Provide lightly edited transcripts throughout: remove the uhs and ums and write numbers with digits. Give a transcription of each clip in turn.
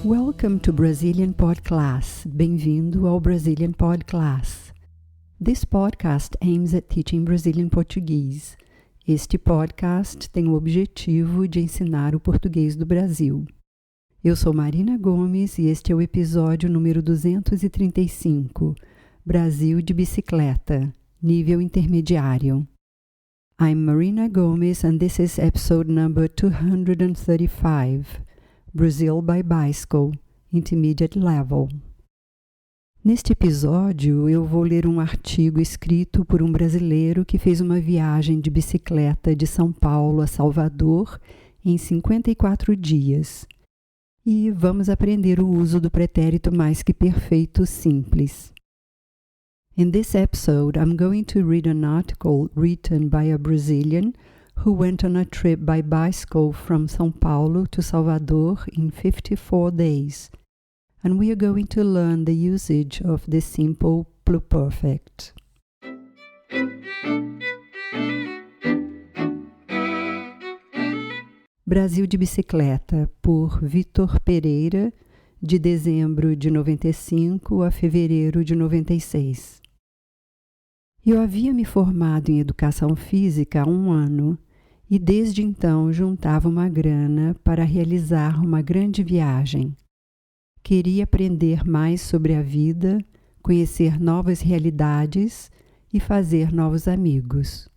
Welcome to Brazilian Podcast. Bem-vindo ao Brazilian Podcast. This podcast aims at teaching Brazilian Portuguese. Este podcast tem o objetivo de ensinar o português do Brasil. Eu sou Marina Gomes e este é o episódio número 235, Brasil de bicicleta, nível intermediário. I'm Marina Gomes and this is episode number 235, Brazil by Bicycle, Intermediate Level. Neste episódio, eu vou ler um artigo escrito por um brasileiro que fez uma viagem de bicicleta de São Paulo a Salvador em 54 dias. E vamos aprender o uso do pretérito mais que perfeito simples. In this episode, I'm going to read an article written by a Brazilian who went on a trip by bicycle from São Paulo to Salvador in 54 days. And we are going to learn the usage of the simple pluperfect. Brasil de Bicicleta, por Vitor Pereira, de dezembro de 95 a fevereiro de 96. Eu havia me formado em Educação Física há um ano e desde então juntava uma grana para realizar uma grande viagem. Queria aprender mais sobre a vida, conhecer novas realidades e fazer novos amigos.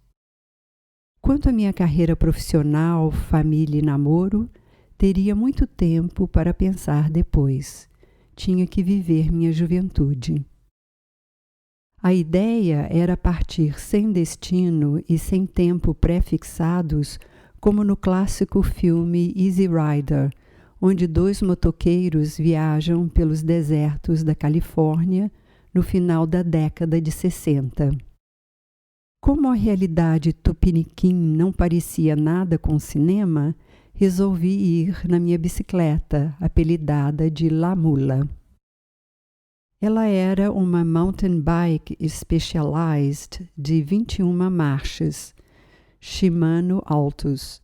Quanto à minha carreira profissional, família e namoro, teria muito tempo para pensar depois. Tinha que viver minha juventude. A ideia era partir sem destino e sem tempo pré-fixados, como no clássico filme Easy Rider, onde dois motoqueiros viajam pelos desertos da Califórnia no final da década de 60. Como a realidade tupiniquim não parecia nada com o cinema, resolvi ir na minha bicicleta, apelidada de La Mula. Ela era uma mountain bike specialized de 21 marchas, Shimano Altus,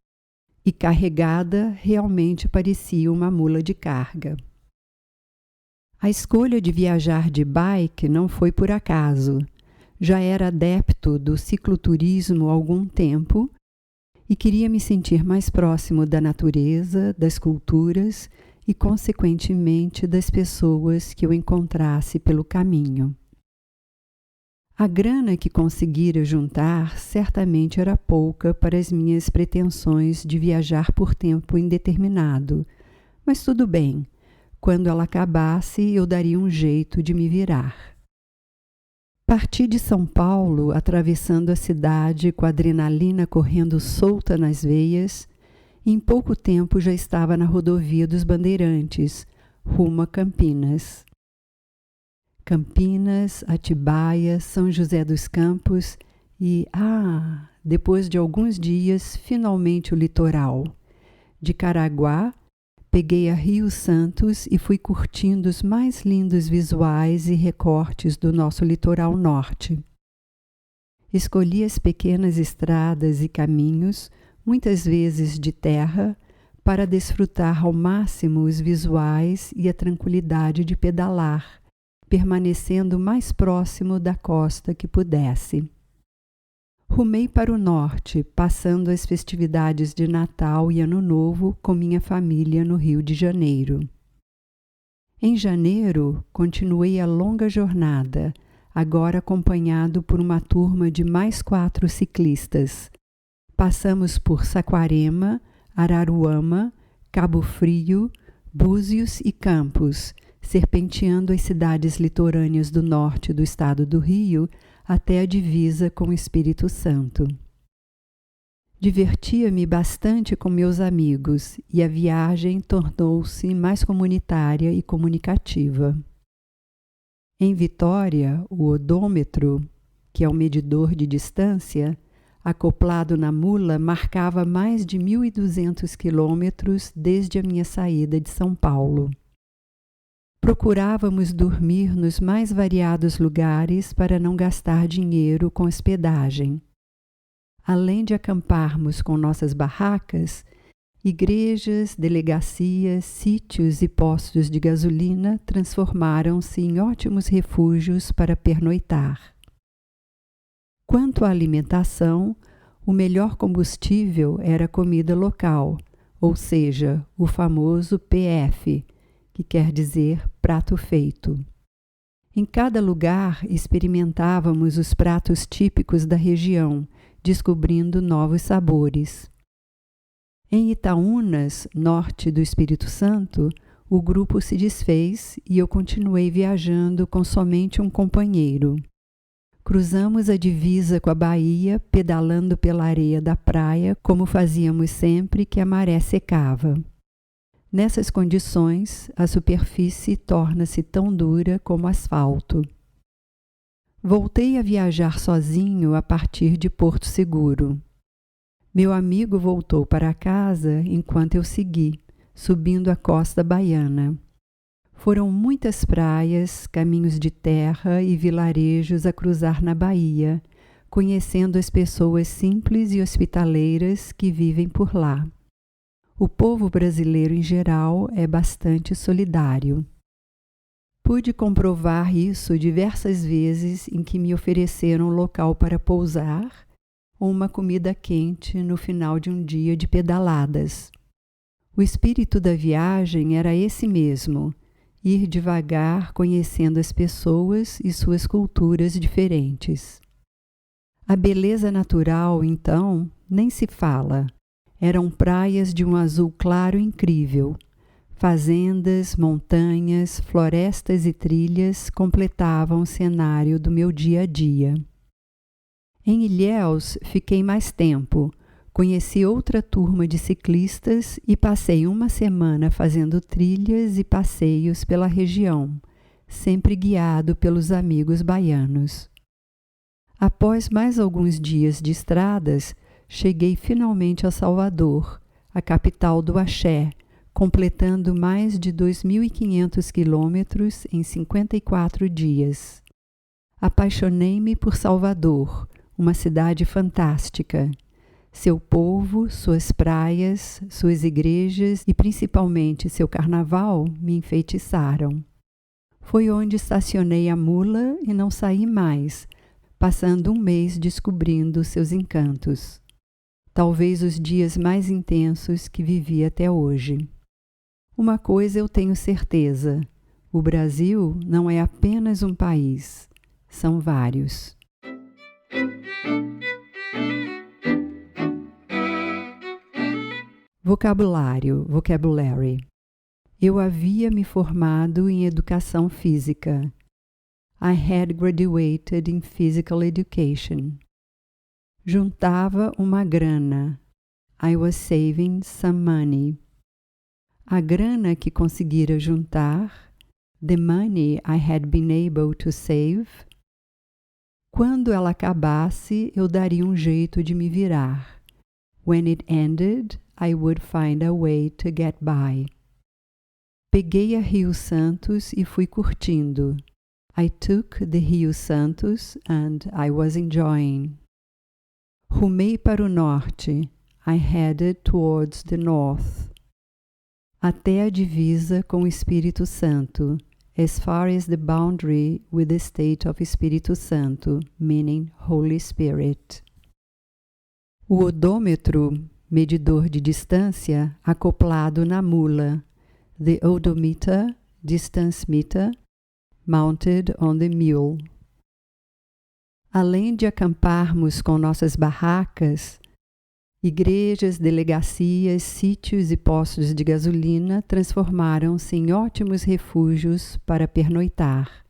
e carregada realmente parecia uma mula de carga. A escolha de viajar de bike não foi por acaso. Já era adepto do cicloturismo há algum tempo e queria me sentir mais próximo da natureza, das culturas e, consequentemente, das pessoas que eu encontrasse pelo caminho. A grana que conseguira juntar certamente era pouca para as minhas pretensões de viajar por tempo indeterminado, mas tudo bem, quando ela acabasse eu daria um jeito de me virar. Parti de São Paulo, atravessando a cidade com a adrenalina correndo solta nas veias, e em pouco tempo já estava na rodovia dos Bandeirantes, rumo a Campinas. Campinas, Atibaia, São José dos Campos e, depois de alguns dias, finalmente o litoral. De Caraguá, peguei a Rio Santos e fui curtindo os mais lindos visuais e recortes do nosso litoral norte. Escolhi as pequenas estradas e caminhos, muitas vezes de terra, para desfrutar ao máximo os visuais e a tranquilidade de pedalar, permanecendo o mais próximo da costa que pudesse. Rumei para o norte, passando as festividades de Natal e Ano Novo com minha família no Rio de Janeiro. Em janeiro, continuei a longa jornada, agora acompanhado por uma turma de mais 4 ciclistas. Passamos por Saquarema, Araruama, Cabo Frio, Búzios e Campos, serpenteando as cidades litorâneas do norte do estado do Rio até a divisa com o Espírito Santo. Divertia-me bastante com meus amigos e a viagem tornou-se mais comunitária e comunicativa. Em Vitória, o odômetro, que é o medidor de distância, acoplado na mula, marcava mais de 1.200 quilômetros desde a minha saída de São Paulo. Procurávamos dormir nos mais variados lugares para não gastar dinheiro com hospedagem. Além de acamparmos com nossas barracas, Igrejas, delegacias, sítios e postos de gasolina transformaram-se em ótimos refúgios para pernoitar. Quanto à alimentação, o melhor combustível era comida local, ou seja, o famoso PF, que quer dizer prato feito. Em cada lugar experimentávamos os pratos típicos da região, descobrindo novos sabores. Em Itaúnas, norte do Espírito Santo, o grupo se desfez e eu continuei viajando com somente um companheiro. Cruzamos a divisa com a Bahia, pedalando pela areia da praia, como fazíamos sempre que a maré secava. Nessas condições, a superfície torna-se tão dura como asfalto. Voltei a viajar sozinho a partir de Porto Seguro. Meu amigo voltou para casa enquanto eu segui, subindo a costa baiana. Foram muitas praias, caminhos de terra e vilarejos a cruzar na Bahia, conhecendo as pessoas simples e hospitaleiras que vivem por lá. O povo brasileiro em geral é bastante solidário. Pude comprovar isso diversas vezes em que me ofereceram local para pousar ou uma comida quente no final de um dia de pedaladas. O espírito da viagem era esse mesmo, ir devagar conhecendo as pessoas e suas culturas diferentes. A beleza natural, então, nem se fala. Eram praias de um azul claro incrível. Fazendas, montanhas, florestas e trilhas completavam o cenário do meu dia a dia. Em Ilhéus fiquei mais tempo, conheci outra turma de ciclistas e passei uma semana fazendo trilhas e passeios pela região, sempre guiado pelos amigos baianos. Após mais alguns dias de estradas, cheguei finalmente a Salvador, a capital do axé, completando mais de 2.500 quilômetros em 54 dias. Apaixonei-me por Salvador, uma cidade fantástica. Seu povo, suas praias, suas igrejas e principalmente seu carnaval me enfeitiçaram. Foi onde estacionei a mula e não saí mais, passando um mês descobrindo seus encantos. Talvez os dias mais intensos que vivi até hoje. Uma coisa eu tenho certeza: o Brasil não é apenas um país, são vários. Vocabulário, vocabulary. Eu havia me formado em educação física. I had graduated in physical education. Juntava uma grana. I was saving some money. A grana que conseguira juntar, the money I had been able to save. Quando ela acabasse, eu daria um jeito de me virar. When it ended, I would find a way to get by. Peguei a Rio Santos e fui curtindo. I took the Rio Santos and I was enjoying. Rumei para o norte. I headed towards the north. Até a divisa com o Espírito Santo. As far as the boundary with the state of Espírito Santo, meaning Holy Spirit. O odômetro, medidor de distância, acoplado na mula. The odometer, distance meter, mounted on the mule. Além de acamparmos com nossas barracas, igrejas, delegacias, sítios e postos de gasolina transformaram-se em ótimos refúgios para pernoitar.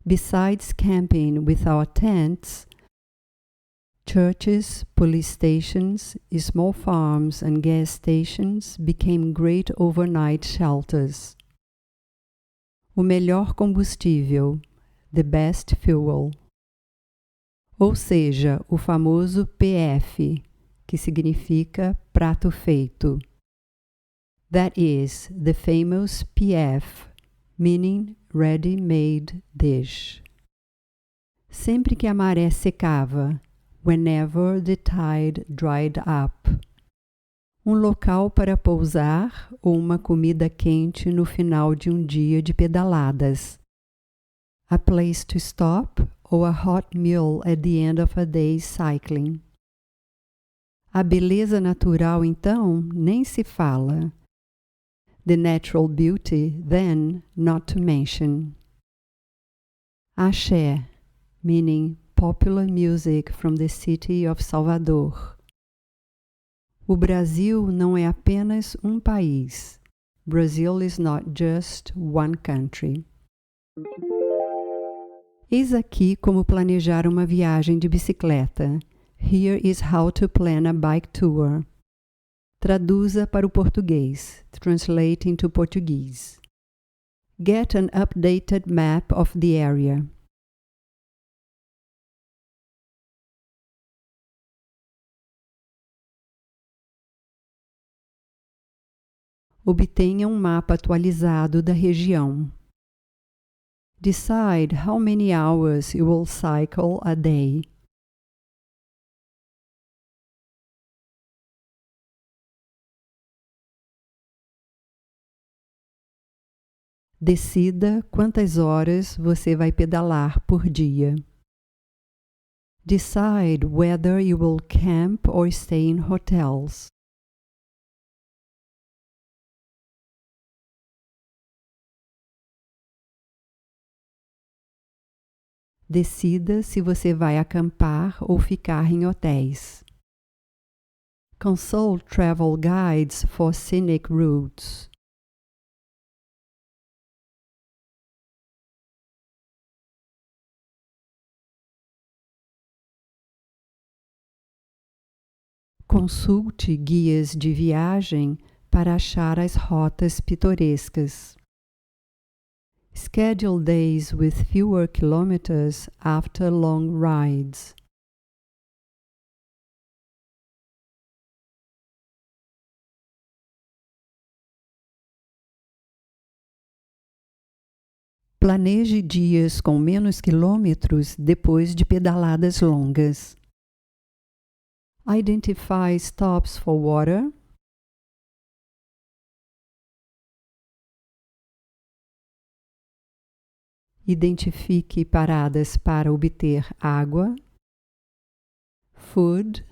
Besides camping with our tents, churches, police stations, small farms and gas stations became great overnight shelters. O melhor combustível, the best fuel. Ou seja, o famoso PF, que significa prato feito. That is, the famous PF, meaning ready-made dish. Sempre que a maré secava, whenever the tide dried up. um local para pousar ou uma comida quente no final de um dia de pedaladas. A place to stop or a hot meal at the end of a day's cycling. A beleza natural, então, nem se fala. The natural beauty, then, not to mention. Axé, meaning popular music from the city of Salvador. O Brasil não é apenas um país. Brazil is not just one country. Eis aqui como planejar uma viagem de bicicleta. Here is how to plan a bike tour. Traduza para o português. Translate into Portuguese. Get an updated map of the area. Obtenha um mapa atualizado da região. Decide how many hours you will cycle a day. Decida quantas horas você vai pedalar por dia. Decide whether you will camp or stay in hotels. Decida se você vai acampar ou ficar em hotéis. Consult travel guides for scenic routes. Consulte guias de viagem para achar as rotas pitorescas. Schedule days with fewer kilometers after long rides. Planeje dias com menos quilômetros depois de pedaladas longas. Identify stops for water. Identifique paradas para obter água, food,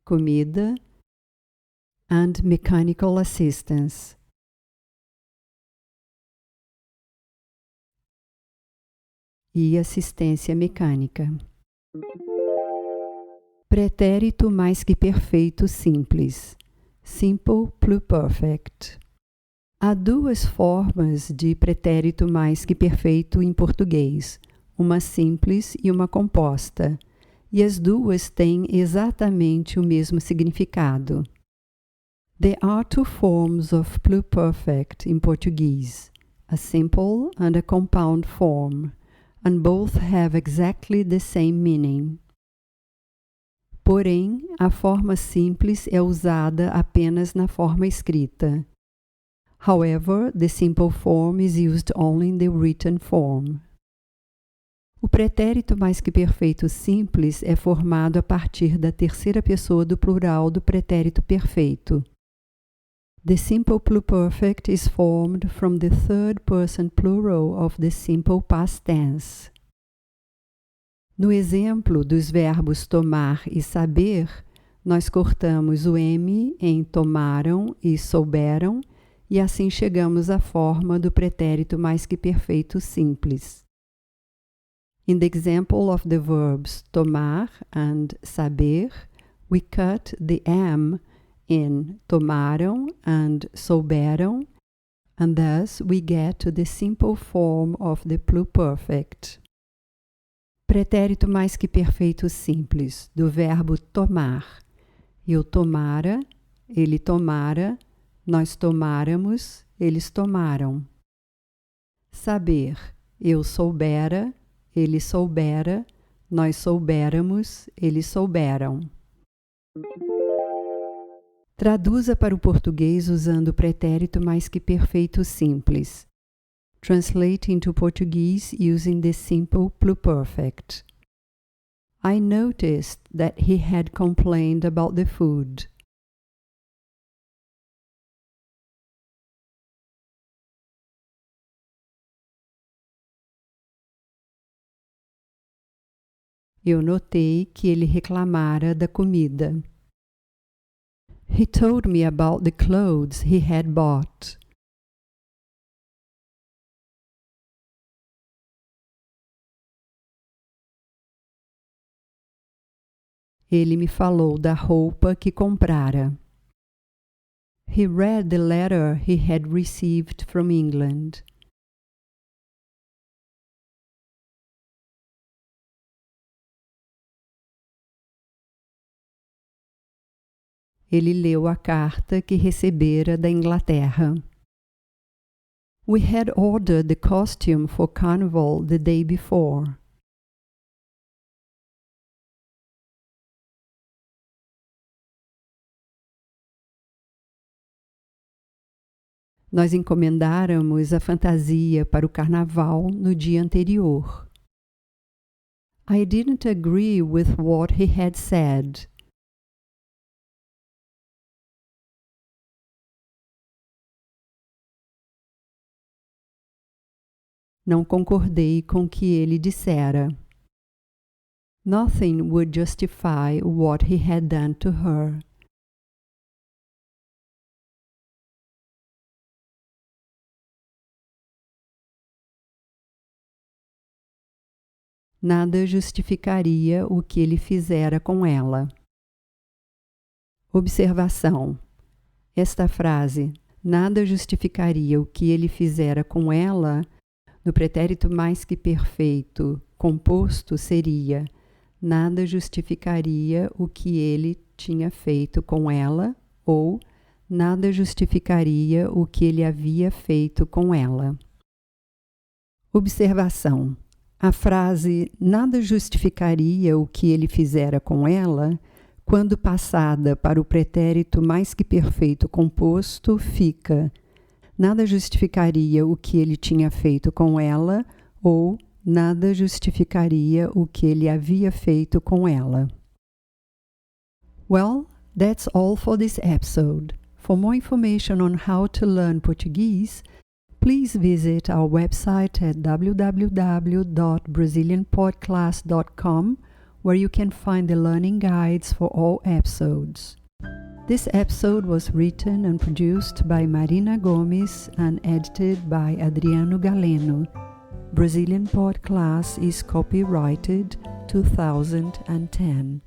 comida, and mechanical assistance. E assistência mecânica. Pretérito mais que perfeito simples. Simple pluperfect. Há duas formas de pretérito mais que perfeito em português, uma simples e uma composta, e as duas têm exatamente o mesmo significado. There are two forms of pluperfect in Portuguese, a simple and a compound form, and both have exactly the same meaning. Porém, a forma simples é usada apenas na forma escrita. However, the simple form is used only in the written form. O pretérito mais que perfeito simples é formado a partir da terceira pessoa do plural do pretérito perfeito. The simple pluperfect is formed from the third person plural of the simple past tense. No exemplo dos verbos tomar e saber, nós cortamos o M em tomaram e souberam, e assim chegamos à forma do pretérito mais que perfeito simples. In the example of the verbs tomar and saber, we cut the M in tomaram and souberam, and thus we get to the simple form of the pluperfect. Pretérito mais que perfeito simples, do verbo tomar. Eu tomara, ele tomara, nós tomáramos, eles tomaram. Saber, eu soubera, ele soubera, nós soubéramos, eles souberam. Traduza para o português usando o pretérito mais que perfeito simples. Translate into Portuguese using the simple pluperfect. I noticed that he had complained about the food. Eu notei que ele reclamara da comida. He told me about the clothes he had bought. Ele me falou da roupa que comprara. He read the letter he had received from England. Ele leu a carta que recebera da Inglaterra. We had ordered the costume for Carnival the day before. Nós encomendáramos a fantasia para o carnaval no dia anterior. I didn't agree with what he had said. Não concordei com o que ele dissera. Nothing would justify what he had done to her. Nada justificaria o que ele fizera com ela. Observação. Esta frase, nada justificaria o que ele fizera com ela, no pretérito mais que perfeito, composto seria, nada justificaria o que ele tinha feito com ela, ou nada justificaria o que ele havia feito com ela. Observação. A frase nada justificaria o que ele fizera com ela, quando passada para o pretérito mais que perfeito composto, fica nada justificaria o que ele tinha feito com ela, ou nada justificaria o que ele havia feito com ela. Well, that's all for this episode. For more information on how to learn Portuguese, please visit our website at www.brazilianpodclass.com, where you can find the learning guides for all episodes. This episode was written and produced by Marina Gomes and edited by Adriano Galeno. Brazilian Pod Class is copyrighted 2010.